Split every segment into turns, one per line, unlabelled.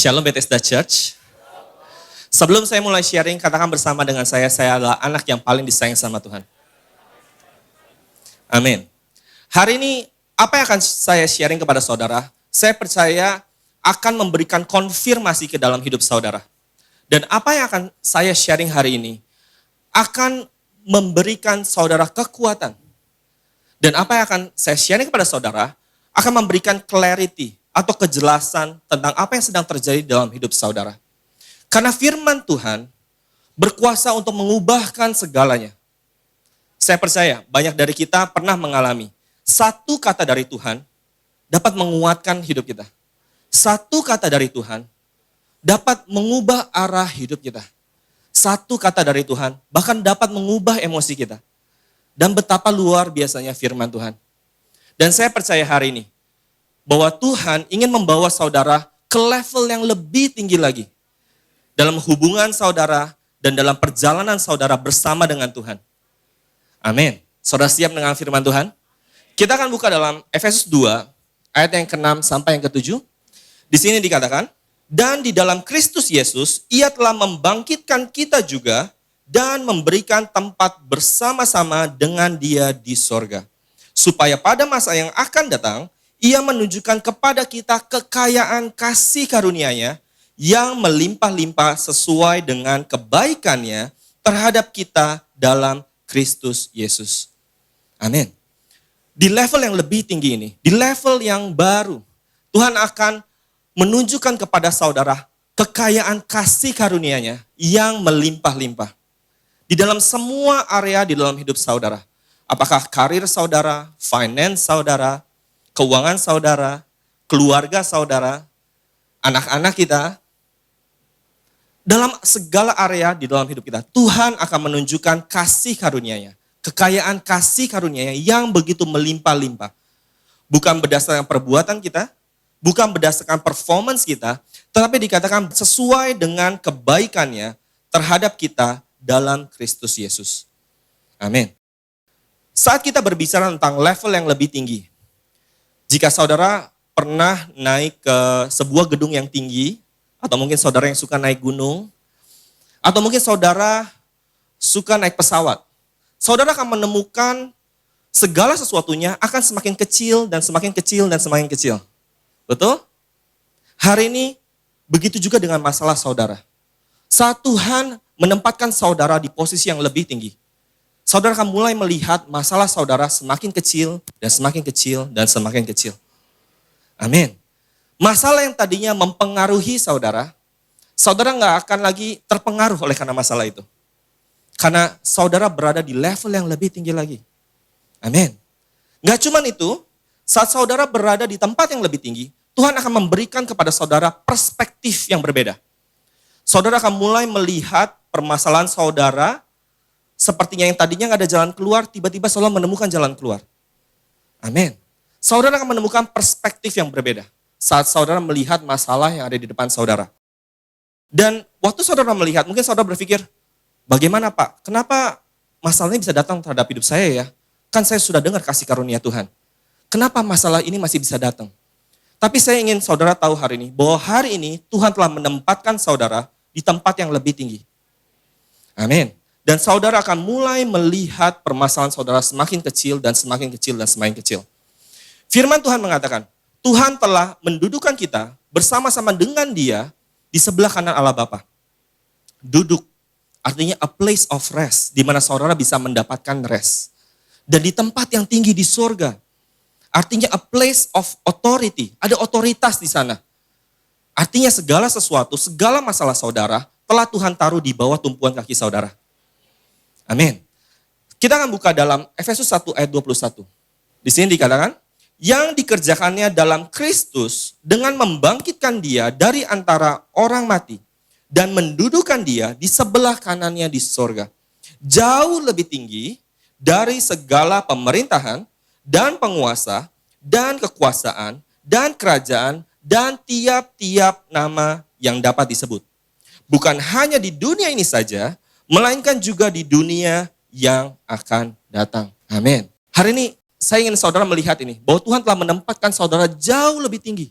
Shalom Bethesda Church. Sebelum saya mulai sharing, katakan bersama dengan saya adalah anak yang paling disayang sama Tuhan. Amin. Hari ini, apa yang akan saya sharing kepada saudara, saya percaya akan memberikan konfirmasi ke dalam hidup saudara. Dan apa yang akan saya sharing hari ini, akan memberikan saudara kekuatan. Dan apa yang akan saya sharing kepada saudara, akan memberikan clarity atau kejelasan tentang apa yang sedang terjadi dalam hidup saudara. Karena firman Tuhan berkuasa untuk mengubahkan segalanya. Saya percaya banyak dari kita pernah mengalami satu kata dari Tuhan dapat menguatkan hidup kita. Satu kata dari Tuhan dapat mengubah arah hidup kita. Satu kata dari Tuhan bahkan dapat mengubah emosi kita. Dan betapa luar biasanya firman Tuhan. Dan saya percaya hari ini bahwa Tuhan ingin membawa saudara ke level yang lebih tinggi lagi. Dalam hubungan saudara dan dalam perjalanan saudara bersama dengan Tuhan. Amin. Saudara siap dengan firman Tuhan? Kita akan buka dalam Efesus 2, ayat yang ke-6 sampai yang ke-7. Di sini dikatakan, dan di dalam Kristus Yesus, ia telah membangkitkan kita juga dan memberikan tempat bersama-sama dengan dia di sorga. Supaya pada masa yang akan datang, ia menunjukkan kepada kita kekayaan kasih karunia-Nya yang melimpah-limpah sesuai dengan kebaikan-Nya terhadap kita dalam Kristus Yesus. Amin. Di level yang lebih tinggi ini, di level yang baru, Tuhan akan menunjukkan kepada saudara kekayaan kasih karunia-Nya yang melimpah-limpah. Di dalam semua area di dalam hidup saudara. Apakah karir saudara, finance saudara, keuangan saudara, keluarga saudara, anak-anak kita, dalam segala area di dalam hidup kita, Tuhan akan menunjukkan kasih karunia-Nya, kekayaan kasih karunia-Nya yang begitu melimpah-limpah. Bukan berdasarkan perbuatan kita, bukan berdasarkan performance kita, tetapi dikatakan sesuai dengan kebaikan-Nya terhadap kita dalam Kristus Yesus. Amin. Saat kita berbicara tentang level yang lebih tinggi, jika saudara pernah naik ke sebuah gedung yang tinggi, atau mungkin saudara yang suka naik gunung, atau mungkin saudara suka naik pesawat, saudara akan menemukan segala sesuatunya akan semakin kecil dan semakin kecil dan semakin kecil. Betul? Hari ini begitu juga dengan masalah saudara. Saat Tuhan menempatkan saudara di posisi yang lebih tinggi, saudara akan mulai melihat masalah saudara semakin kecil dan semakin kecil dan semakin kecil. Amin. Masalah yang tadinya mempengaruhi saudara, saudara nggak akan lagi terpengaruh oleh karena masalah itu. Karena saudara berada di level yang lebih tinggi lagi. Amin. Nggak cuma itu, saat saudara berada di tempat yang lebih tinggi, Tuhan akan memberikan kepada saudara perspektif yang berbeda. Saudara akan mulai melihat permasalahan saudara, sepertinya yang tadinya nggak ada jalan keluar, tiba-tiba saudara menemukan jalan keluar. Amin. Saudara akan menemukan perspektif yang berbeda saat saudara melihat masalah yang ada di depan saudara. Dan waktu saudara melihat, mungkin saudara berpikir, bagaimana Pak? Kenapa masalahnya bisa datang terhadap hidup saya ya? Kan saya sudah dengar kasih karunia Tuhan. Kenapa masalah ini masih bisa datang? Tapi saya ingin saudara tahu hari ini, bahwa hari ini Tuhan telah menempatkan saudara di tempat yang lebih tinggi. Amin. Dan saudara akan mulai melihat permasalahan saudara semakin kecil dan semakin kecil dan semakin kecil. Firman Tuhan mengatakan, Tuhan telah mendudukkan kita bersama-sama dengan Dia di sebelah kanan Allah Bapa. Duduk, artinya a place of rest, di mana saudara bisa mendapatkan rest. Dan di tempat yang tinggi di surga, artinya a place of authority, ada otoritas di sana. Artinya segala sesuatu, segala masalah saudara, telah Tuhan taruh di bawah tumpuan kaki saudara. Amin. Kita akan buka dalam Efesus 1 ayat 21. Di sini dikatakan, yang dikerjakannya dalam Kristus dengan membangkitkan Dia dari antara orang mati dan mendudukkan Dia di sebelah kanannya di sorga. Jauh lebih tinggi dari segala pemerintahan dan penguasa dan kekuasaan dan kerajaan dan tiap-tiap nama yang dapat disebut. Bukan hanya di dunia ini saja, melainkan juga di dunia yang akan datang. Amin. Hari ini saya ingin saudara melihat ini, bahwa Tuhan telah menempatkan saudara jauh lebih tinggi.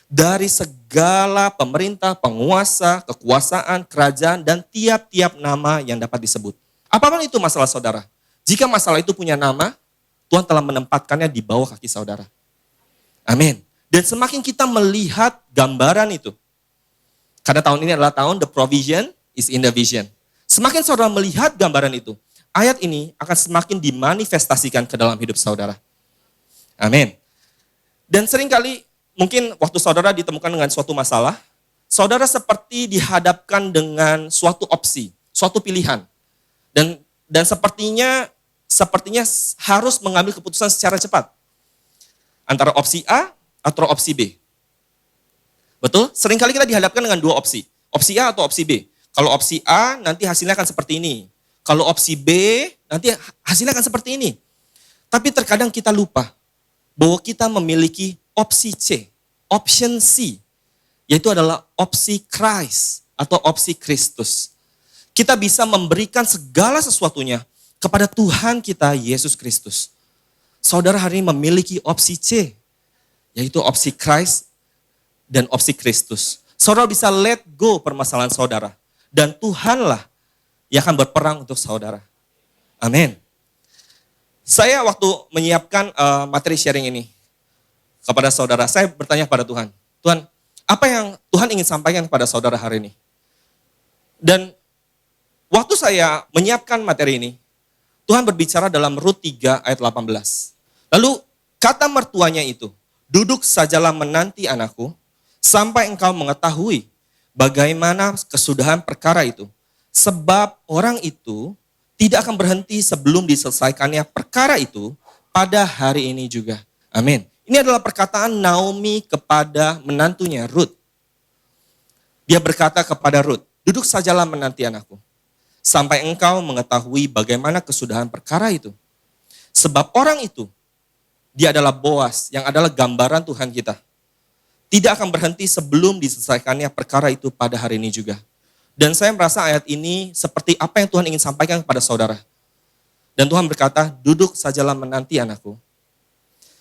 dari segala pemerintah, penguasa, kekuasaan, kerajaan, dan tiap-tiap nama yang dapat disebut. Apapun itu masalah saudara. Jika masalah itu punya nama, Tuhan telah menempatkannya di bawah kaki saudara. Amin. Dan semakin kita melihat gambaran itu, karena tahun ini adalah tahun the provision is in the vision. Semakin saudara melihat gambaran itu, ayat ini akan semakin dimanifestasikan ke dalam hidup saudara. Amin. Dan seringkali mungkin waktu saudara ditemukan dengan suatu masalah, saudara seperti dihadapkan dengan suatu opsi, suatu pilihan. Dan sepertinya harus mengambil keputusan secara cepat. Antara opsi A atau opsi B. Betul? Seringkali kita dihadapkan dengan dua opsi. Opsi A atau opsi B. Kalau opsi A nanti hasilnya akan seperti ini. Kalau opsi B nanti hasilnya akan seperti ini. Tapi terkadang kita lupa bahwa kita memiliki opsi C, option C, yaitu adalah opsi Christ atau opsi Kristus. Kita bisa memberikan segala sesuatunya kepada Tuhan kita, Yesus Kristus. Saudara hari ini memiliki opsi C, yaitu opsi Christ dan opsi Kristus. Saudara bisa let go permasalahan saudara. Dan Tuhanlah yang akan berperang untuk saudara. Amin. Saya waktu menyiapkan materi sharing ini kepada saudara, saya bertanya pada Tuhan. Tuhan, apa yang Tuhan ingin sampaikan kepada saudara hari ini? Dan waktu saya menyiapkan materi ini, Tuhan berbicara dalam Rut 3 ayat 18. Lalu kata mertuanya itu, duduk sajalah menanti anakku, sampai engkau mengetahui bagaimana kesudahan perkara itu. Sebab orang itu tidak akan berhenti sebelum diselesaikannya perkara itu pada hari ini juga. Amin. Ini adalah perkataan Naomi kepada menantunya Rut. Dia berkata kepada Rut, duduk sajalah menanti anakku, sampai engkau mengetahui bagaimana kesudahan perkara itu. Sebab orang itu, dia adalah Boas yang adalah gambaran Tuhan kita. Tidak akan berhenti sebelum diselesaikannya perkara itu pada hari ini juga. Dan saya merasa ayat ini seperti apa yang Tuhan ingin sampaikan kepada saudara. Dan Tuhan berkata, duduk sajalah menanti anakku,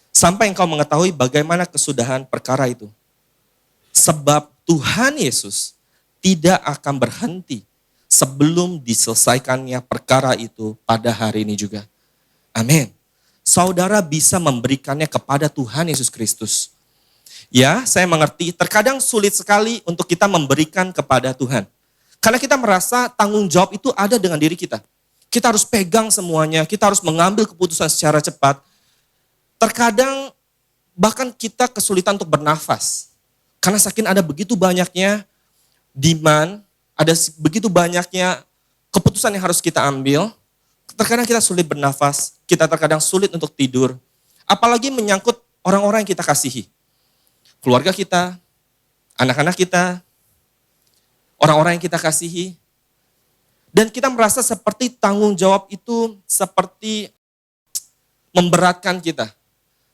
sampai engkau mengetahui bagaimana kesudahan perkara itu. Sebab Tuhan Yesus tidak akan berhenti sebelum diselesaikannya perkara itu pada hari ini juga. Amin. Saudara bisa memberikannya kepada Tuhan Yesus Kristus. Ya, saya mengerti, terkadang sulit sekali untuk kita memberikan kepada Tuhan. Karena kita merasa tanggung jawab itu ada dengan diri kita. Kita harus pegang semuanya, kita harus mengambil keputusan secara cepat. Terkadang bahkan kita kesulitan untuk bernafas. Karena saking ada begitu banyaknya demand, ada begitu banyaknya keputusan yang harus kita ambil. Terkadang kita sulit bernafas, kita terkadang sulit untuk tidur. Apalagi menyangkut orang-orang yang kita kasihi. Keluarga kita, anak-anak kita, orang-orang yang kita kasihi. Dan kita merasa seperti tanggung jawab itu seperti memberatkan kita.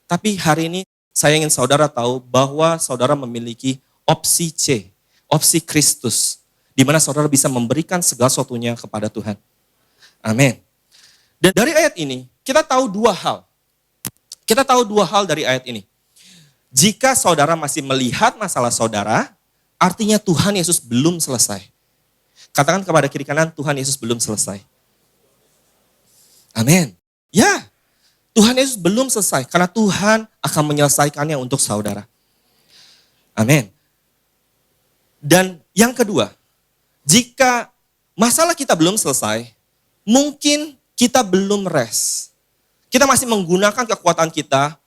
Tapi hari ini saya ingin saudara tahu bahwa saudara memiliki opsi C, opsi Kristus. Di mana saudara bisa memberikan segala sesuatunya kepada Tuhan. Amin. Dan dari ayat ini, kita tahu dua hal. Kita tahu dua hal dari ayat ini. Jika saudara masih melihat masalah saudara, artinya Tuhan Yesus belum selesai. Katakan kepada kiri kanan, Tuhan Yesus belum selesai. Amin. Ya, Tuhan Yesus belum selesai karena Tuhan akan menyelesaikannya untuk saudara. Amin. Dan yang kedua, jika masalah kita belum selesai, mungkin kita belum rest. Kita masih menggunakan kekuatan kita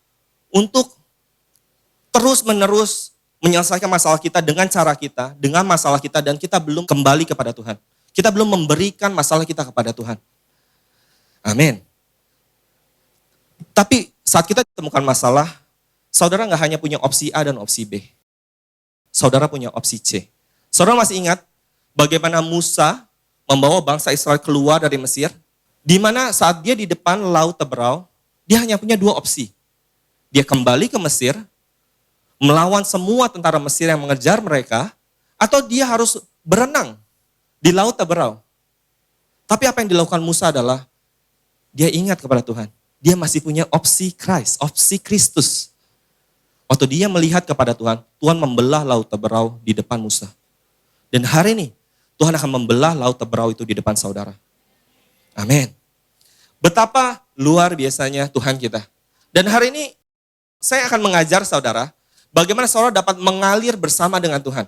untuk terus-menerus menyelesaikan masalah kita dengan cara kita, dengan masalah kita, dan kita belum kembali kepada Tuhan. Kita belum memberikan masalah kita kepada Tuhan. Amin. Tapi saat kita ditemukan masalah, saudara nggak hanya punya opsi A dan opsi B. Saudara punya opsi C. Saudara masih ingat bagaimana Musa membawa bangsa Israel keluar dari Mesir? Di mana saat dia di depan Laut Teberau, dia hanya punya dua opsi. Dia kembali ke Mesir, melawan semua tentara Mesir yang mengejar mereka, atau dia harus berenang di Laut Teberau. Tapi apa yang dilakukan Musa adalah, dia ingat kepada Tuhan. Dia masih punya opsi Christ, opsi Kristus. Waktu dia melihat kepada Tuhan, Tuhan membelah laut Teberau di depan Musa. Dan hari ini, Tuhan akan membelah laut Teberau itu di depan saudara. Amin. Betapa luar biasanya Tuhan kita. Dan hari ini, saya akan mengajar saudara, bagaimana saudara dapat mengalir bersama dengan Tuhan.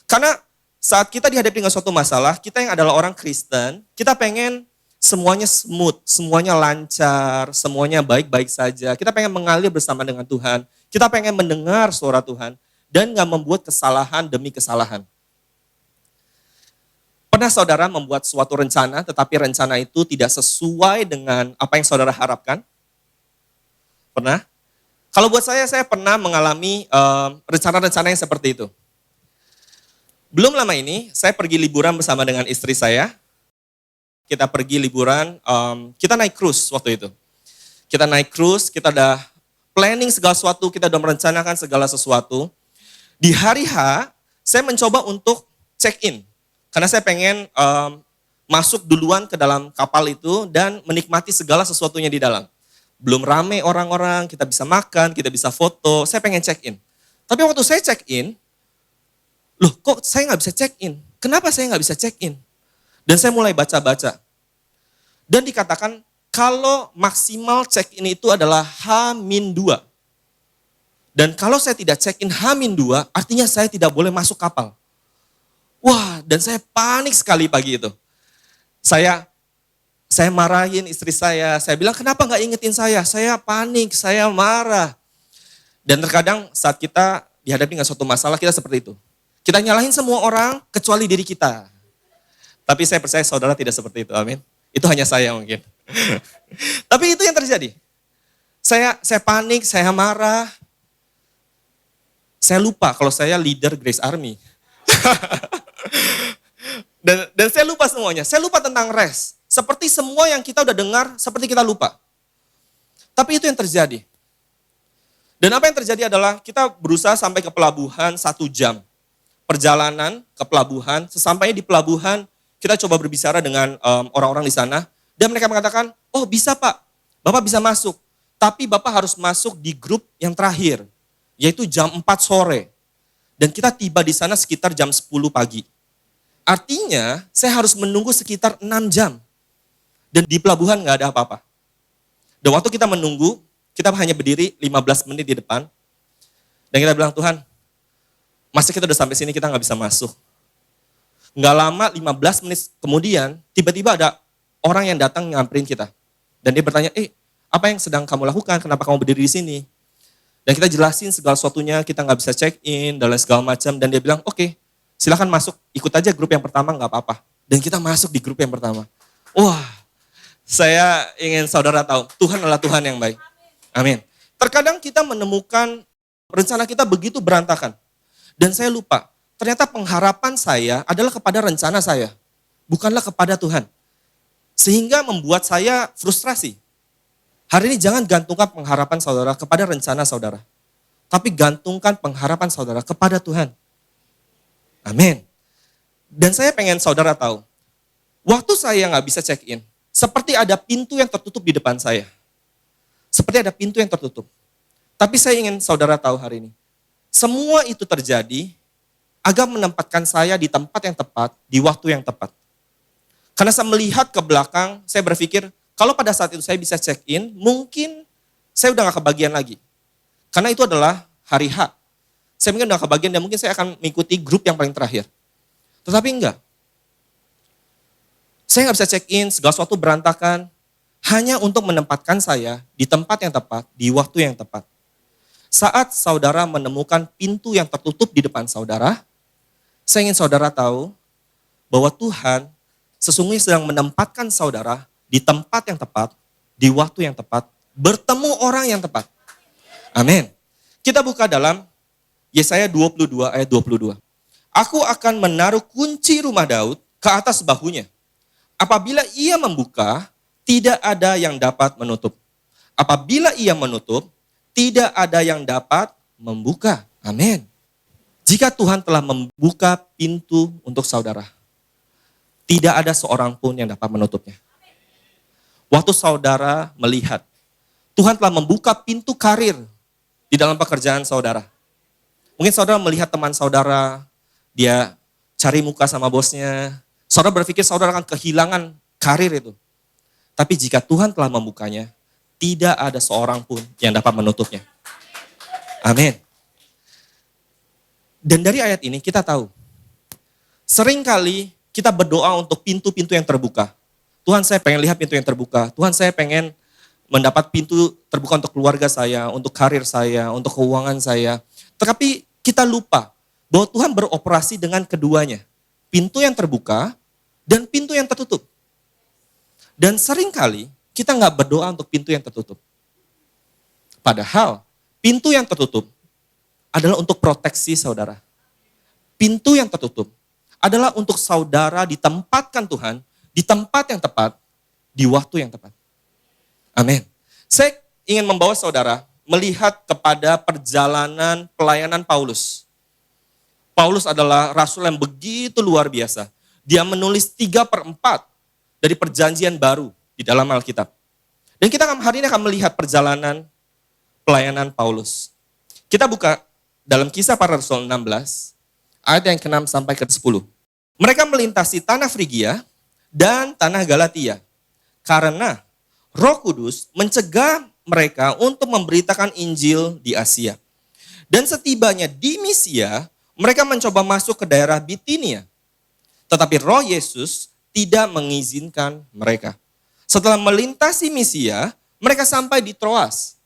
Karena saat kita dihadapi dengan suatu masalah, kita yang adalah orang Kristen, kita pengen semuanya smooth, semuanya lancar, semuanya baik-baik saja. Kita pengen mengalir bersama dengan Tuhan. Kita pengen mendengar suara Tuhan dan gak membuat kesalahan demi kesalahan. Pernah saudara membuat suatu rencana, tetapi rencana itu tidak sesuai dengan apa yang saudara harapkan? Pernah? Kalau buat saya pernah mengalami rencana-rencana yang seperti itu. Belum lama ini, saya pergi liburan bersama dengan istri saya. Kita pergi liburan, kita naik cruise waktu itu. Kita naik cruise, kita udah planning segala sesuatu, kita udah merencanakan segala sesuatu. Di hari H, saya mencoba untuk check-in. Karena saya pengen masuk duluan ke dalam kapal itu dan menikmati segala sesuatunya di dalam. Belum rame orang-orang, kita bisa makan, kita bisa foto, saya pengen check-in. Tapi waktu saya check-in, loh kok saya nggak bisa check-in? Kenapa saya nggak bisa check-in? Dan saya mulai baca-baca. Dan dikatakan kalau maksimal check-in itu adalah H-2. Dan kalau saya tidak check-in H-2, artinya saya tidak boleh masuk kapal. Wah, dan saya panik sekali pagi itu. Saya marahin istri saya bilang kenapa nggak ingetin saya panik, saya marah. Dan terkadang saat kita dihadapi dengan suatu masalah, kita seperti itu. Kita nyalahin semua orang kecuali diri kita. Tapi saya percaya saudara tidak seperti itu, amin. Itu hanya saya mungkin. Tapi itu yang terjadi. Saya panik, saya marah. Saya lupa kalau saya leader Grace Army. dan saya lupa semuanya. Saya lupa tentang rest. Seperti semua yang kita udah dengar, seperti kita lupa. Tapi itu yang terjadi. Dan apa yang terjadi adalah kita berusaha sampai ke pelabuhan 1 jam. Perjalanan ke pelabuhan, sesampainya di pelabuhan, kita coba berbicara dengan orang-orang di sana. Dan mereka mengatakan, oh bisa Pak, Bapak bisa masuk. Tapi Bapak harus masuk di grup yang terakhir, yaitu jam 4 sore. Dan kita tiba di sana sekitar jam 10 pagi. Artinya, saya harus menunggu sekitar 6 jam. Dan di pelabuhan nggak ada apa-apa. Dan waktu kita menunggu, kita hanya berdiri 15 menit di depan. Dan kita bilang, Tuhan, masa kita udah sampai sini kita nggak bisa masuk. Nggak lama, 15 menit kemudian, tiba-tiba ada orang yang datang nyamperin kita. Dan dia bertanya, apa yang sedang kamu lakukan? Kenapa kamu berdiri di sini? Dan kita jelasin segala sesuatunya, kita nggak bisa check in, dan lain segala macam. Dan dia bilang, oke, silakan masuk, ikut aja grup yang pertama, nggak apa-apa. Dan kita masuk di grup yang pertama. Wah, saya ingin saudara tahu, Tuhan adalah Tuhan yang baik. Amin. Terkadang kita menemukan rencana kita begitu berantakan. Dan saya lupa, ternyata pengharapan saya adalah kepada rencana saya, bukanlah kepada Tuhan. Sehingga membuat saya frustrasi. Hari ini jangan gantungkan pengharapan saudara kepada rencana saudara. Tapi gantungkan pengharapan saudara kepada Tuhan. Amin. Dan saya pengen saudara tahu, waktu saya nggak bisa check in, seperti ada pintu yang tertutup di depan saya. Seperti ada pintu yang tertutup. Tapi saya ingin saudara tahu hari ini, semua itu terjadi agar menempatkan saya di tempat yang tepat, di waktu yang tepat. Karena saya melihat ke belakang, saya berpikir, kalau pada saat itu saya bisa check in, mungkin saya udah gak kebagian lagi. Karena itu adalah hari H. Saya mungkin udah kebagian dan mungkin saya akan mengikuti grup yang paling terakhir. Tetapi enggak. Saya gak bisa check in, segala sesuatu berantakan, hanya untuk menempatkan saya di tempat yang tepat, di waktu yang tepat. Saat saudara menemukan pintu yang tertutup di depan saudara, saya ingin saudara tahu bahwa Tuhan sesungguhnya sedang menempatkan saudara di tempat yang tepat, di waktu yang tepat, bertemu orang yang tepat. Amin. Kita buka dalam Yesaya 22 ayat 22. Aku akan menaruh kunci rumah Daud ke atas bahunya. Apabila ia membuka, tidak ada yang dapat menutup. Apabila ia menutup, tidak ada yang dapat membuka. Amin. Jika Tuhan telah membuka pintu untuk saudara, tidak ada seorang pun yang dapat menutupnya. Waktu saudara melihat, Tuhan telah membuka pintu karir di dalam pekerjaan saudara. Mungkin saudara melihat teman saudara, dia cari muka sama bosnya. Saudara berpikir saudara akan kehilangan karir itu. Tapi jika Tuhan telah membukanya, tidak ada seorang pun yang dapat menutupnya. Amin. Dan dari ayat ini kita tahu, seringkali kita berdoa untuk pintu-pintu yang terbuka. Tuhan, saya pengen lihat pintu yang terbuka. Tuhan, saya pengen mendapat pintu terbuka untuk keluarga saya, untuk karir saya, untuk keuangan saya. Tetapi kita lupa bahwa Tuhan beroperasi dengan keduanya. Pintu yang terbuka dan pintu yang tertutup. Dan seringkali kita nggak berdoa untuk pintu yang tertutup. Padahal pintu yang tertutup adalah untuk proteksi saudara. Pintu yang tertutup adalah untuk saudara ditempatkan Tuhan di tempat yang tepat, di waktu yang tepat. Amin. Saya ingin membawa saudara melihat kepada perjalanan pelayanan Paulus. Paulus adalah rasul yang begitu luar biasa. Dia menulis 3/4 dari perjanjian baru di dalam Alkitab. Dan kita hari ini akan melihat perjalanan pelayanan Paulus. Kita buka dalam Kisah Para Rasul 16, ayat yang ke-6 sampai ke-10. Mereka melintasi tanah Frigia dan tanah Galatia. Karena Roh Kudus mencegah mereka untuk memberitakan Injil di Asia. Dan setibanya di Misia, mereka mencoba masuk ke daerah Bitinia. Tetapi Roh Yesus tidak mengizinkan mereka. Setelah melintasi Misia, mereka sampai di Troas.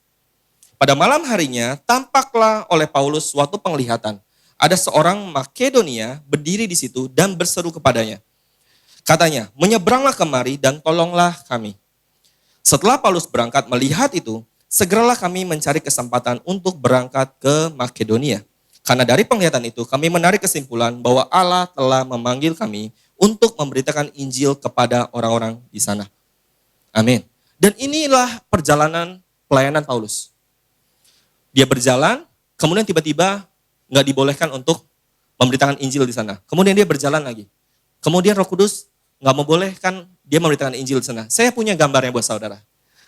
Pada malam harinya, tampaklah oleh Paulus suatu penglihatan. Ada seorang Makedonia berdiri di situ dan berseru kepadanya. Katanya, menyeberanglah kemari dan tolonglah kami. Setelah Paulus berangkat melihat itu, segeralah kami mencari kesempatan untuk berangkat ke Makedonia. Karena dari penglihatan itu kami menarik kesimpulan bahwa Allah telah memanggil kami untuk memberitakan Injil kepada orang-orang di sana. Amin. Dan inilah perjalanan pelayanan Paulus. Dia berjalan, kemudian tiba-tiba nggak dibolehkan untuk memberitakan Injil di sana. Kemudian dia berjalan lagi. Kemudian Roh Kudus nggak membolehkan dia memberitakan Injil di sana. Saya punya gambarnya buat saudara.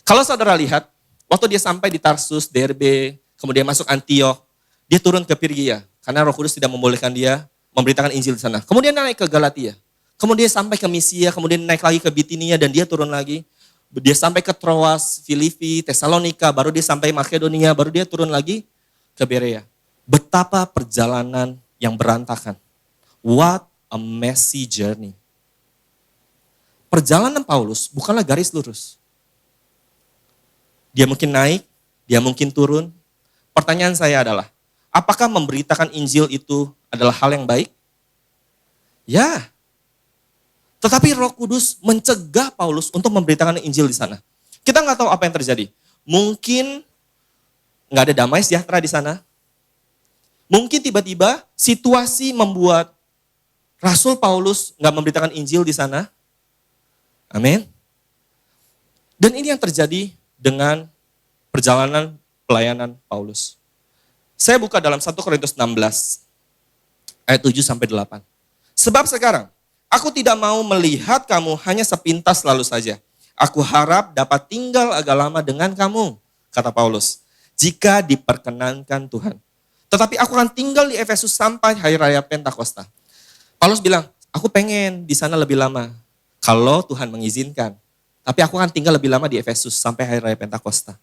Kalau saudara lihat, waktu dia sampai di Tarsus, Derbe, kemudian masuk Antiokh, dia turun ke Pirgia. Karena Roh Kudus tidak membolehkan dia memberitakan Injil di sana. Kemudian naik ke Galatia. Kemudian sampai ke Misia, kemudian naik lagi ke Bitinia dan dia turun lagi. Dia sampai ke Troas, Filipi, Tesalonika, baru dia sampai Makedonia, baru dia turun lagi ke Berea. Betapa perjalanan yang berantakan. What a messy journey. Perjalanan Paulus bukanlah garis lurus. Dia mungkin naik, dia mungkin turun. Pertanyaan saya adalah, apakah memberitakan Injil itu adalah hal yang baik? Ya. Tetapi Roh Kudus mencegah Paulus untuk memberitakan Injil di sana. Kita nggak tahu apa yang terjadi. Mungkin nggak ada damai sejahtera di sana. Mungkin tiba-tiba situasi membuat Rasul Paulus nggak memberitakan Injil di sana. Amin. Dan ini yang terjadi dengan perjalanan pelayanan Paulus. Saya buka dalam 1 Korintus 16 ayat 7 sampai 8. Sebab sekarang aku tidak mau melihat kamu hanya sepintas lalu saja. Aku harap dapat tinggal agak lama dengan kamu, kata Paulus, jika diperkenankan Tuhan. Tetapi aku akan tinggal di Efesus sampai hari raya Pentakosta. Paulus bilang, aku pengen di sana lebih lama. Kalau Tuhan mengizinkan. Tapi aku akan tinggal lebih lama di Efesus sampai hari raya Pentakosta.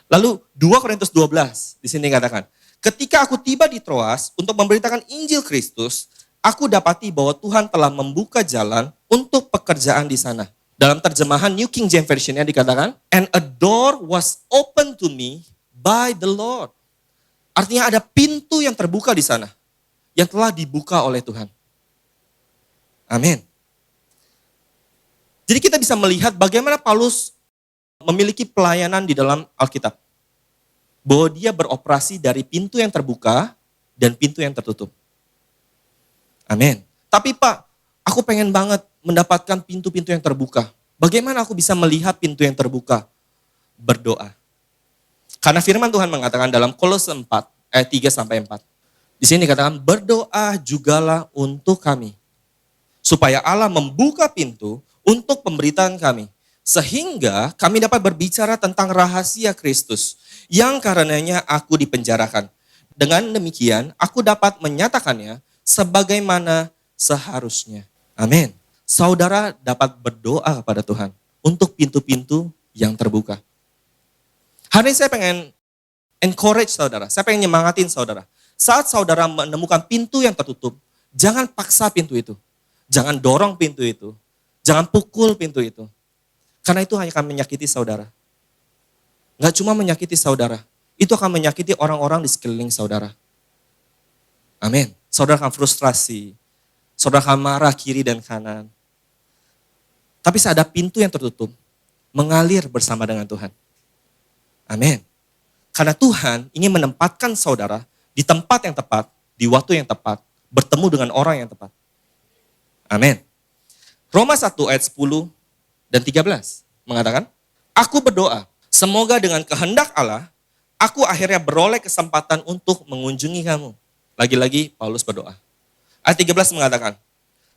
Lalu 2 Korintus 12 di sini katakan, ketika aku tiba di Troas untuk memberitakan Injil Kristus, aku dapati bahwa Tuhan telah membuka jalan untuk pekerjaan di sana. Dalam terjemahan New King James Version-nya dikatakan, and a door was opened to me by the Lord. Artinya ada pintu yang terbuka di sana, yang telah dibuka oleh Tuhan. Amin. Jadi kita bisa melihat bagaimana Paulus memiliki pelayanan di dalam Alkitab. Bahwa dia beroperasi dari pintu yang terbuka dan pintu yang tertutup. Amin. Tapi Pak, aku pengen banget mendapatkan pintu-pintu yang terbuka. Bagaimana aku bisa melihat pintu yang terbuka? Berdoa. Karena firman Tuhan mengatakan dalam Kolose 4 ayat 3 sampai 4. Di sini dikatakan berdoa jugalah untuk kami. Supaya Allah membuka pintu untuk pemberitaan kami. Sehingga kami dapat berbicara tentang rahasia Kristus yang karenanya aku dipenjarakan. Dengan demikian aku dapat menyatakannya sebagaimana seharusnya. Amin. Saudara dapat berdoa kepada Tuhan untuk pintu-pintu yang terbuka. Hari ini saya pengen encourage saudara, saya pengen nyemangatin saudara. Saat saudara menemukan pintu yang tertutup, jangan paksa pintu itu. Jangan dorong pintu itu. Jangan pukul pintu itu. Karena itu hanya akan menyakiti saudara. Nggak cuma menyakiti saudara, itu akan menyakiti orang-orang di sekeliling saudara. Amin. Saudara akan frustrasi, saudara akan marah kiri dan kanan. Tapi saat ada pintu yang tertutup, mengalir bersama dengan Tuhan. Amin. Karena Tuhan ingin menempatkan saudara di tempat yang tepat, di waktu yang tepat, bertemu dengan orang yang tepat. Amin. Roma 1 ayat 10 dan 13 mengatakan, aku berdoa, semoga dengan kehendak Allah, aku akhirnya beroleh kesempatan untuk mengunjungi kamu. Lagi-lagi Paulus berdoa. Ayat 13 mengatakan,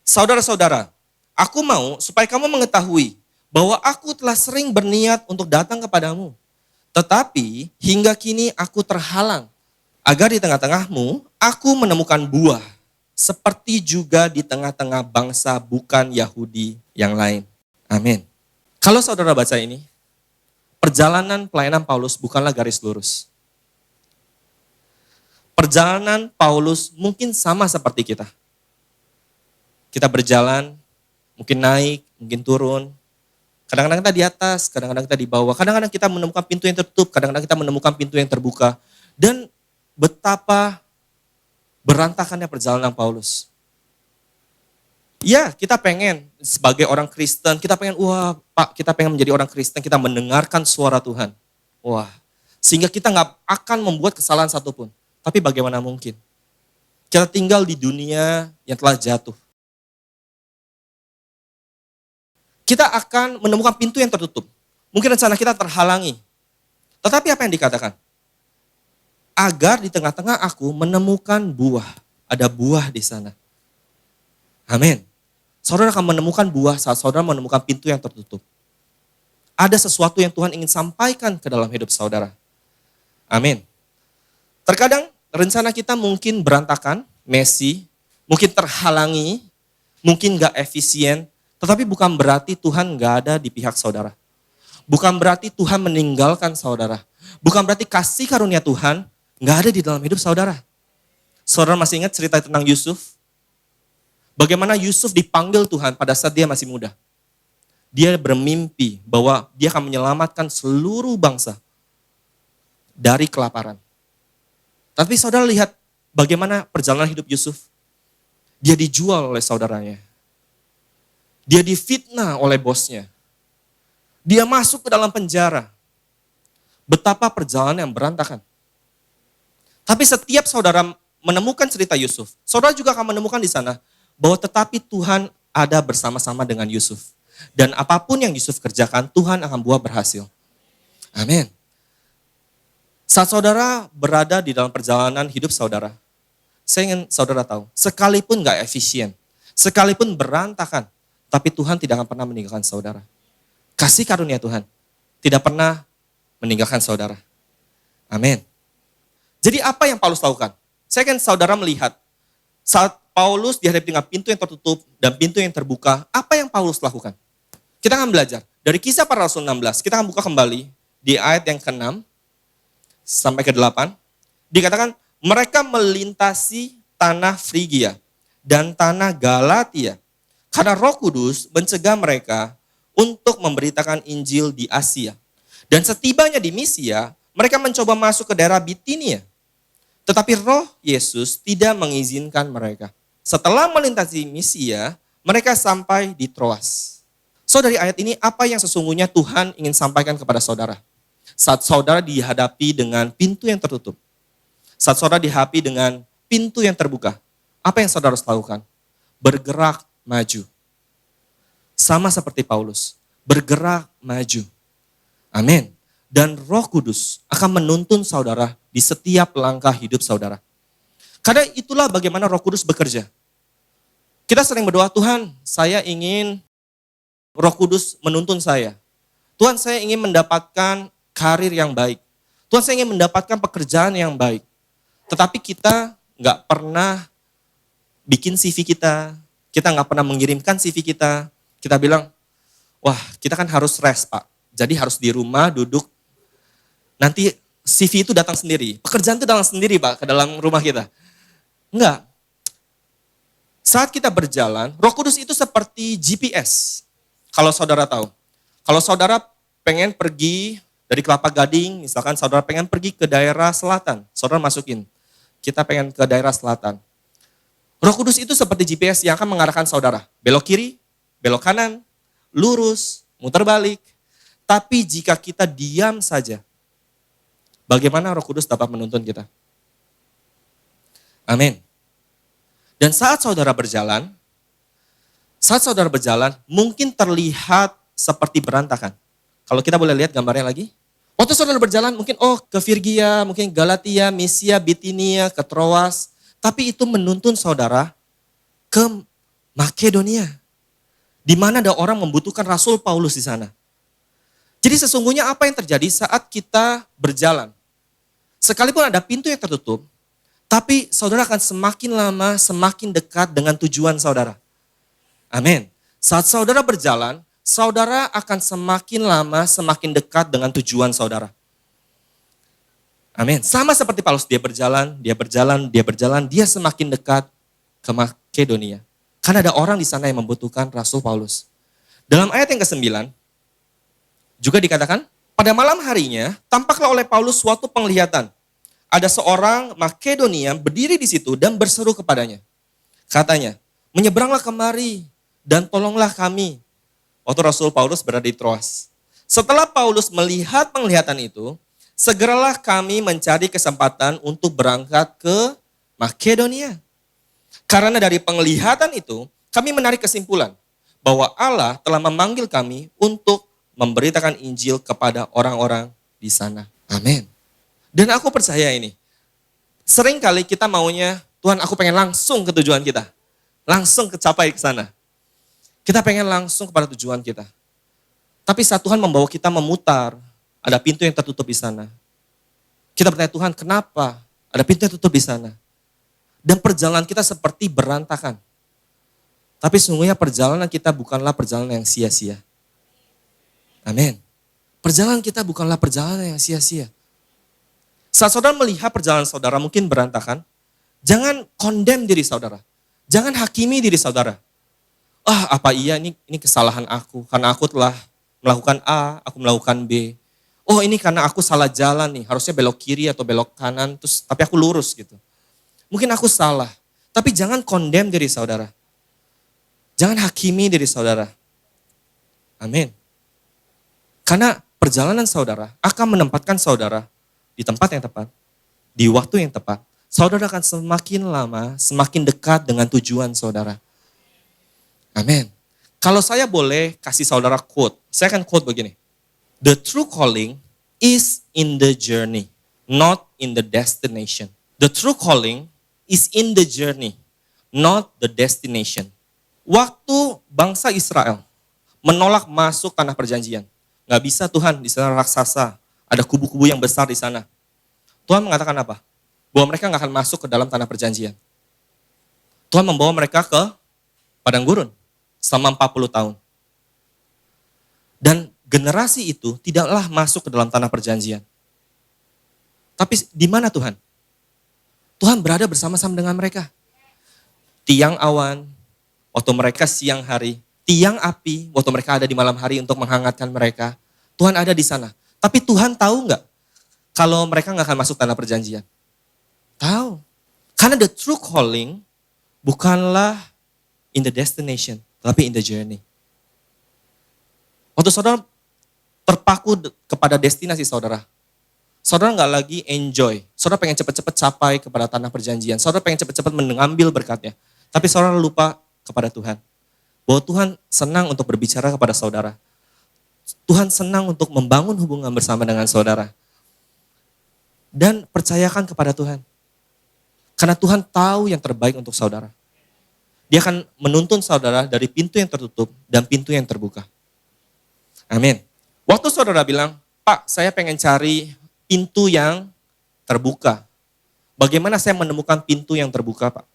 saudara-saudara, aku mau supaya kamu mengetahui bahwa aku telah sering berniat untuk datang kepadamu. Tetapi hingga kini aku terhalang, agar di tengah-tengahmu aku menemukan buah, seperti juga di tengah-tengah bangsa bukan Yahudi yang lain. Amin. Kalau saudara baca ini, perjalanan pelayanan Paulus bukanlah garis lurus. Perjalanan Paulus mungkin sama seperti kita. Kita berjalan, mungkin naik, mungkin turun. Kadang-kadang kita di atas, kadang-kadang kita di bawah. Kadang-kadang kita menemukan pintu yang tertutup, kadang-kadang kita menemukan pintu yang terbuka. Dan betapa berantakannya perjalanan Paulus. Ya, kita pengen sebagai orang Kristen, kita pengen, wah Pak, kita pengen menjadi orang Kristen, kita mendengarkan suara Tuhan. Wah, sehingga kita nggak akan membuat kesalahan satupun. Tapi bagaimana mungkin? Kita tinggal di dunia yang telah jatuh. Kita akan menemukan pintu yang tertutup. Mungkin rencana kita terhalangi. Tetapi apa yang dikatakan? Agar di tengah-tengah aku menemukan buah. Ada buah di sana. Amin. Saudara akan menemukan buah saat saudara menemukan pintu yang tertutup. Ada sesuatu yang Tuhan ingin sampaikan ke dalam hidup saudara. Amin. Terkadang rencana kita mungkin berantakan, messy, mungkin terhalangi, mungkin gak efisien, tetapi bukan berarti Tuhan gak ada di pihak saudara. Bukan berarti Tuhan meninggalkan saudara. Bukan berarti kasih karunia Tuhan gak ada di dalam hidup saudara. Saudara masih ingat cerita tentang Yusuf? Bagaimana Yusuf dipanggil Tuhan pada saat dia masih muda. Dia bermimpi bahwa dia akan menyelamatkan seluruh bangsa dari kelaparan. Tapi saudara lihat bagaimana perjalanan hidup Yusuf. Dia dijual oleh saudaranya. Dia difitnah oleh bosnya. Dia masuk ke dalam penjara. Betapa perjalanan yang berantakan. Tapi setiap saudara menemukan cerita Yusuf, saudara juga akan menemukan di sana bahwa tetapi Tuhan ada bersama-sama dengan Yusuf. Dan apapun yang Yusuf kerjakan, Tuhan akan buat berhasil. Amin. Saat saudara berada di dalam perjalanan hidup saudara, saya ingin saudara tahu, sekalipun gak efisien, sekalipun berantakan, tapi Tuhan tidak akan pernah meninggalkan saudara. Kasih karunia Tuhan tidak pernah meninggalkan saudara. Amin. Jadi apa yang Paulus lakukan? Saya ingin saudara melihat saat Paulus dihadapi dengan pintu yang tertutup dan pintu yang terbuka, apa yang Paulus lakukan? Kita akan belajar dari Kisah Para Rasul 16. Kita akan buka kembali di ayat yang ke-6 sampai ke-8. Dikatakan mereka melintasi tanah Frigia dan tanah Galatia. Karena Roh Kudus mencegah mereka untuk memberitakan Injil di Asia. Dan setibanya di Misia, mereka mencoba masuk ke daerah Bitinia. Tetapi Roh Yesus tidak mengizinkan mereka. Setelah melintasi Misia, mereka sampai di Troas. So dari ayat ini, apa yang sesungguhnya Tuhan ingin sampaikan kepada saudara? Saat saudara dihadapi dengan pintu yang tertutup. Saat saudara dihadapi dengan pintu yang terbuka. Apa yang saudara harus lakukan? Bergerak maju. Sama seperti Paulus. Bergerak maju. Amin. Dan Roh Kudus akan menuntun saudara di setiap langkah hidup saudara. Karena itulah bagaimana Roh Kudus bekerja. Kita sering berdoa, Tuhan, saya ingin Roh Kudus menuntun saya. Tuhan, saya ingin mendapatkan karir yang baik. Tuhan, saya ingin mendapatkan pekerjaan yang baik. Tetapi kita nggak pernah bikin CV kita nggak pernah mengirimkan CV kita. Kita bilang, wah kita kan harus rest Pak. Jadi harus di rumah duduk. Nanti CV itu datang sendiri. Pekerjaan itu datang sendiri Pak ke dalam rumah kita. Enggak. Saat kita berjalan, Roh Kudus itu seperti GPS. Kalau saudara tahu. Kalau saudara pengen pergi dari Kelapa Gading, misalkan saudara pengen pergi ke daerah selatan, saudara masukin. Kita pengen ke daerah selatan. Roh Kudus itu seperti GPS yang akan mengarahkan saudara. Belok kiri, belok kanan, lurus, muter balik. Tapi jika kita diam saja, bagaimana Roh Kudus dapat menuntun kita? Amin. Dan saat saudara berjalan, mungkin terlihat seperti berantakan. Kalau kita boleh lihat gambarnya lagi. Waktu saudara berjalan mungkin ke Firgia, mungkin Galatia, Misia, Bitinia, ke Troas. Tapi itu menuntun saudara ke Makedonia. Di mana ada orang membutuhkan Rasul Paulus di sana. Jadi sesungguhnya apa yang terjadi saat kita berjalan? Sekalipun ada pintu yang tertutup, tapi saudara akan semakin lama, semakin dekat dengan tujuan saudara. Amin. Saat saudara berjalan, saudara akan semakin lama, semakin dekat dengan tujuan saudara. Amin. Sama seperti Paulus, dia berjalan, dia semakin dekat ke Makedonia. Karena ada orang di sana yang membutuhkan Rasul Paulus. Dalam ayat yang ke-9, juga dikatakan, pada malam harinya, tampaklah oleh Paulus suatu penglihatan. Ada seorang Makedonia berdiri di situ dan berseru kepadanya. Katanya, menyeberanglah kemari dan tolonglah kami. Waktu Rasul Paulus berada di Troas. Setelah Paulus melihat penglihatan itu, segeralah kami mencari kesempatan untuk berangkat ke Makedonia. Karena dari penglihatan itu, kami menarik kesimpulan bahwa Allah telah memanggil kami untuk memberitakan Injil kepada orang-orang di sana. Amin. Dan aku percaya ini, sering kali kita maunya, Tuhan aku pengen langsung ke tujuan kita. Langsung kecapai ke sana. Kita pengen langsung kepada tujuan kita. Tapi saat Tuhan membawa kita memutar, ada pintu yang tertutup di sana. Kita bertanya, Tuhan kenapa ada pintu yang tertutup di sana? Dan perjalanan kita seperti berantakan. Tapi sesungguhnya perjalanan kita bukanlah perjalanan yang sia-sia. Amin. Perjalanan kita bukanlah perjalanan yang sia-sia. Saat saudara melihat perjalanan saudara mungkin berantakan, jangan condemn diri saudara. Jangan hakimi diri saudara. Apa iya ini kesalahan aku. Karena aku telah melakukan A, aku melakukan B. Ini karena aku salah jalan nih. Harusnya belok kiri atau belok kanan. Tapi aku lurus gitu. Mungkin aku salah. Tapi jangan condemn diri saudara. Jangan hakimi diri saudara. Amin. Karena perjalanan saudara akan menempatkan saudara di tempat yang tepat, di waktu yang tepat. Saudara akan semakin lama, semakin dekat dengan tujuan saudara. Amin. Kalau saya boleh kasih saudara quote, saya akan quote begini. The true calling is in the journey, not in the destination. The true calling is in the journey, not the destination. Waktu bangsa Israel menolak masuk tanah perjanjian. Gak bisa Tuhan, di sana raksasa, ada kubu-kubu yang besar di sana. Tuhan mengatakan apa? Bahwa mereka gak akan masuk ke dalam tanah perjanjian. Tuhan membawa mereka ke padang gurun selama 40 tahun. Dan generasi itu tidaklah masuk ke dalam tanah perjanjian. Tapi di mana Tuhan? Tuhan berada bersama-sama dengan mereka. Tiang awan, waktu mereka siang hari. Tiang api, waktu mereka ada di malam hari untuk menghangatkan mereka. Tuhan ada di sana. Tapi Tuhan tahu nggak kalau mereka nggak akan masuk tanah perjanjian? Tahu. Karena the true calling bukanlah in the destination, tapi in the journey. Waktu saudara terpaku kepada destinasi saudara, saudara nggak lagi enjoy. Saudara pengen cepat-cepat capai kepada tanah perjanjian. Saudara pengen cepat-cepat mengambil berkatnya. Tapi saudara lupa kepada Tuhan. Bahwa Tuhan senang untuk berbicara kepada saudara. Tuhan senang untuk membangun hubungan bersama dengan saudara. Dan percayakan kepada Tuhan. Karena Tuhan tahu yang terbaik untuk saudara. Dia akan menuntun saudara dari pintu yang tertutup dan pintu yang terbuka. Amin. Waktu saudara bilang, Pak, saya pengen cari pintu yang terbuka. Bagaimana saya menemukan pintu yang terbuka, Pak?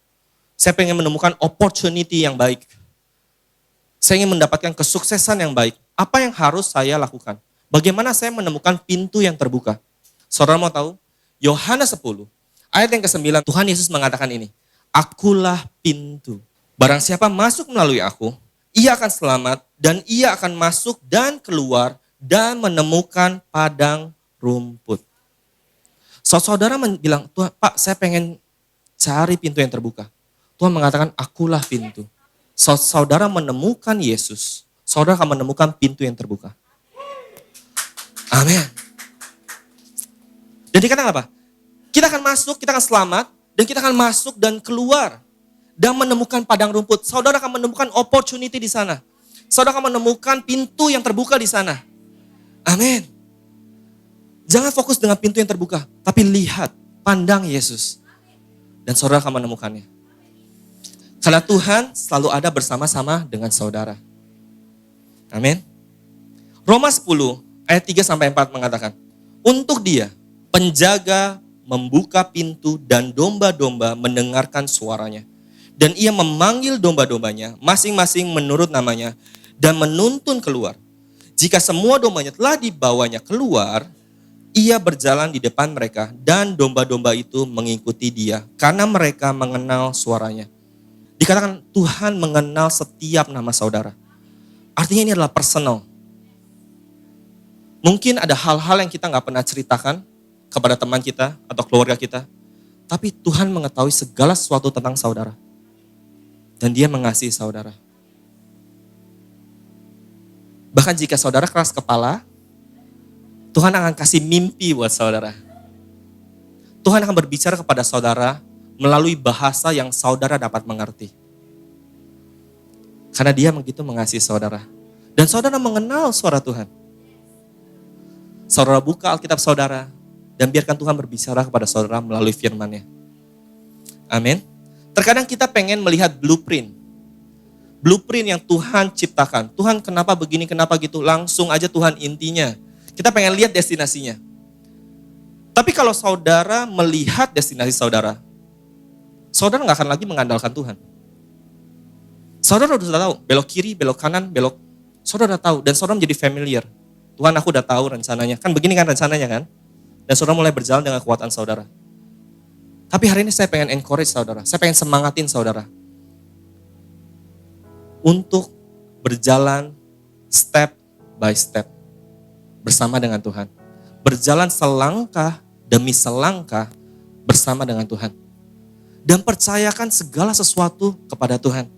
Saya pengen menemukan opportunity yang baik. Saya ingin mendapatkan kesuksesan yang baik. Apa yang harus saya lakukan? Bagaimana saya menemukan pintu yang terbuka? Saudara mau tahu? Yohanes 10, ayat yang ke-9, Tuhan Yesus mengatakan ini, Akulah pintu. Barang siapa masuk melalui aku, ia akan selamat dan ia akan masuk dan keluar dan menemukan padang rumput. Saudara bilang, Tuhan, Pak, saya pengen cari pintu yang terbuka. Tuhan mengatakan, akulah pintu. Saudara menemukan Yesus, saudara akan menemukan pintu yang terbuka. Amin. Dan dikatakan apa? Kita akan masuk, kita akan selamat, dan kita akan masuk dan keluar. Dan menemukan padang rumput. Saudara akan menemukan opportunity di sana. Saudara akan menemukan pintu yang terbuka di sana. Amin. Jangan fokus dengan pintu yang terbuka, tapi lihat, pandang Yesus. Dan saudara akan menemukannya. Karena Tuhan selalu ada bersama-sama dengan saudara. Amin. Roma 10 ayat 3-4 mengatakan, untuk Dia, penjaga membuka pintu dan domba-domba mendengarkan suaranya. Dan Ia memanggil domba-dombanya masing-masing menurut namanya dan menuntun keluar. Jika semua dombanya telah dibawanya keluar, Ia berjalan di depan mereka dan domba-domba itu mengikuti Dia karena mereka mengenal suaranya. Dikatakan Tuhan mengenal setiap nama saudara. Artinya ini adalah personal. Mungkin ada hal-hal yang kita gak pernah ceritakan kepada teman kita atau keluarga kita. Tapi Tuhan mengetahui segala sesuatu tentang saudara. Dan Dia mengasihi saudara. Bahkan jika saudara keras kepala, Tuhan akan kasih mimpi buat saudara. Tuhan akan berbicara kepada saudara melalui bahasa yang saudara dapat mengerti. Karena Dia begitu mengasihi saudara. Dan saudara mengenal suara Tuhan. Saudara buka Alkitab saudara dan biarkan Tuhan berbicara kepada saudara melalui firman-Nya. Amin. Terkadang kita pengen melihat blueprint. Blueprint yang Tuhan ciptakan. Tuhan kenapa begini, kenapa gitu. Langsung aja Tuhan intinya. Kita pengen lihat destinasinya. Tapi kalau saudara melihat destinasi saudara, saudara gak akan lagi mengandalkan Tuhan. Saudara sudah tahu, belok kiri, belok kanan, belok. Saudara tahu, dan saudara menjadi familiar. Tuhan, aku udah tahu rencananya. Kan begini kan rencananya kan? Dan saudara mulai berjalan dengan kekuatan saudara. Tapi hari ini saya pengen encourage saudara. Saya pengen semangatin saudara. Untuk berjalan step by step. Bersama dengan Tuhan. Berjalan selangkah demi selangkah bersama dengan Tuhan. Dan percayakan segala sesuatu kepada Tuhan.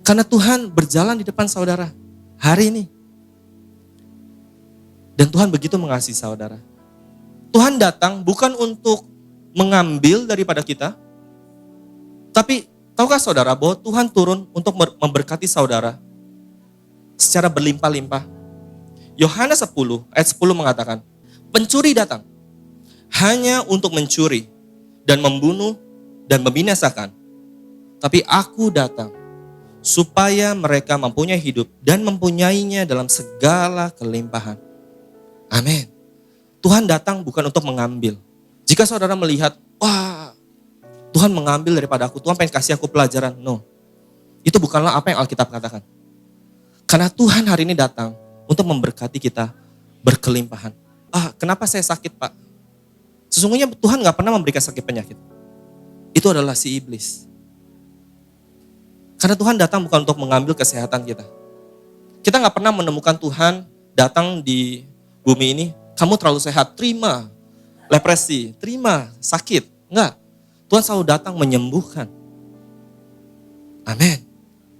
Karena Tuhan berjalan di depan saudara hari ini. Dan Tuhan begitu mengasihi saudara. Tuhan datang bukan untuk mengambil daripada kita. Tapi tahukah saudara bahwa Tuhan turun untuk memberkati saudara secara berlimpah-limpah. Yohanes 10 ayat 10 mengatakan, pencuri datang hanya untuk mencuri dan membunuh dan membinasakan. Tapi aku datang supaya mereka mempunyai hidup dan mempunyainya dalam segala kelimpahan. Amin. Tuhan datang bukan untuk mengambil. Jika saudara melihat, wah Tuhan mengambil daripada aku, Tuhan pengen kasih aku pelajaran. No, itu bukanlah apa yang Alkitab katakan. Karena Tuhan hari ini datang untuk memberkati kita berkelimpahan. Kenapa saya sakit Pak? Sesungguhnya Tuhan gak pernah memberikan sakit penyakit. Itu adalah si iblis. Karena Tuhan datang bukan untuk mengambil kesehatan kita. Kita gak pernah menemukan Tuhan datang di bumi ini, kamu terlalu sehat, terima. Lepresi, terima. Sakit, enggak. Tuhan selalu datang menyembuhkan. Amin.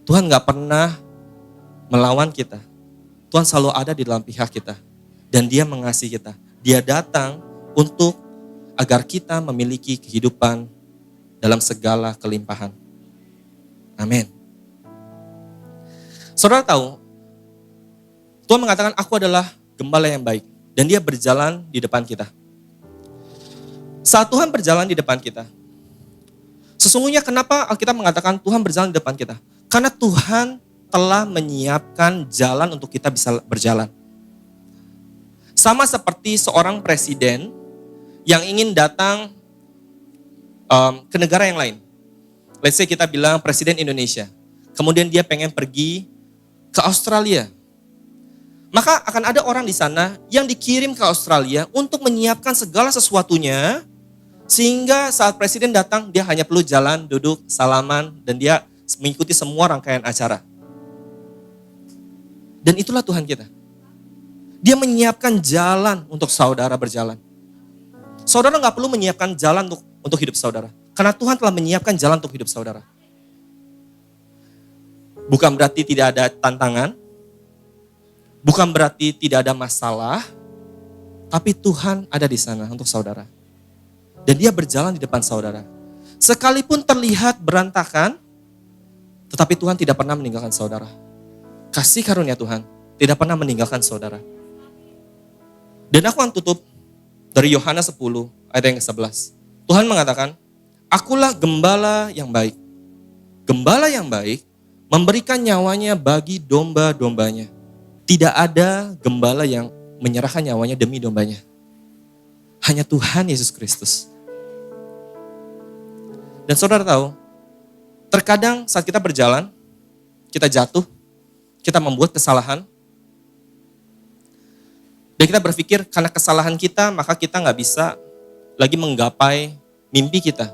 Tuhan gak pernah melawan kita. Tuhan selalu ada di dalam pihak kita. Dan Dia mengasihi kita. Dia datang untuk agar kita memiliki kehidupan dalam segala kelimpahan. Amin. Saudara tahu, Tuhan mengatakan aku adalah gembala yang baik. Dan Dia berjalan di depan kita. Saat Tuhan berjalan di depan kita, sesungguhnya kenapa Alkitab mengatakan Tuhan berjalan di depan kita? Karena Tuhan telah menyiapkan jalan untuk kita bisa berjalan. Sama seperti seorang presiden yang ingin datang ke negara yang lain. Let's say kita bilang presiden Indonesia. Kemudian dia pengen pergi ke Australia. Maka akan ada orang di sana yang dikirim ke Australia untuk menyiapkan segala sesuatunya. Sehingga saat presiden datang, dia hanya perlu jalan, duduk, salaman, dan dia mengikuti semua rangkaian acara. Dan itulah Tuhan kita. Dia menyiapkan jalan untuk saudara berjalan. Saudara gak perlu menyiapkan jalan untuk hidup saudara. Karena Tuhan telah menyiapkan jalan untuk hidup saudara. Bukan berarti tidak ada tantangan. Bukan berarti tidak ada masalah. Tapi Tuhan ada di sana untuk saudara. Dan dia berjalan di depan saudara. Sekalipun terlihat berantakan, tetapi Tuhan tidak pernah meninggalkan saudara. Kasih karunia Tuhan tidak pernah meninggalkan saudara. Dan aku akan tutup dari Yohanes 10 ayat yang ke-11. Tuhan mengatakan, akulah gembala yang baik. Gembala yang baik memberikan nyawanya bagi domba-dombanya. Tidak ada gembala yang menyerahkan nyawanya demi dombanya. Hanya Tuhan Yesus Kristus. Dan saudara tahu, terkadang saat kita berjalan, kita jatuh, kita membuat kesalahan, dan kita berpikir karena kesalahan kita, maka kita gak bisa lagi menggapai mimpi kita.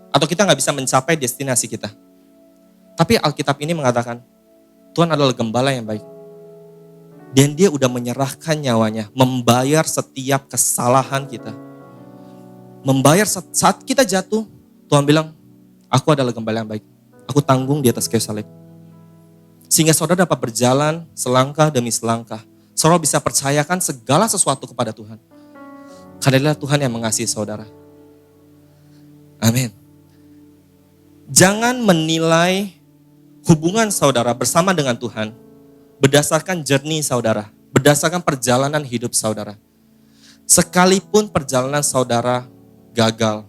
Atau kita gak bisa mencapai destinasi kita. Tapi Alkitab ini mengatakan, Tuhan adalah gembala yang baik. Dan dia udah menyerahkan nyawanya, membayar setiap kesalahan kita. Membayar saat kita jatuh, Tuhan bilang, aku adalah gembala yang baik. Aku tanggung di atas kayu salib. Sehingga saudara dapat berjalan selangkah demi selangkah. Saudara bisa percayakan segala sesuatu kepada Tuhan. Karena adalah Tuhan yang mengasihi saudara. Amin. Jangan menilai hubungan saudara bersama dengan Tuhan berdasarkan journey saudara, berdasarkan perjalanan hidup saudara. Sekalipun perjalanan saudara gagal,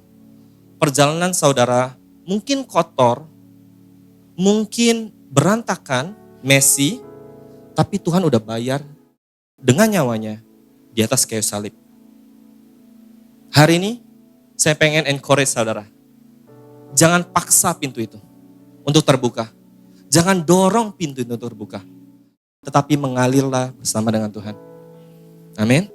perjalanan saudara mungkin kotor, mungkin berantakan, messy, tapi Tuhan udah bayar dengan nyawanya di atas kayu salib. Hari ini saya pengen encourage saudara. Jangan paksa pintu itu untuk terbuka. Jangan dorong pintu itu untuk terbuka. Tetapi mengalirlah bersama dengan Tuhan. Amin.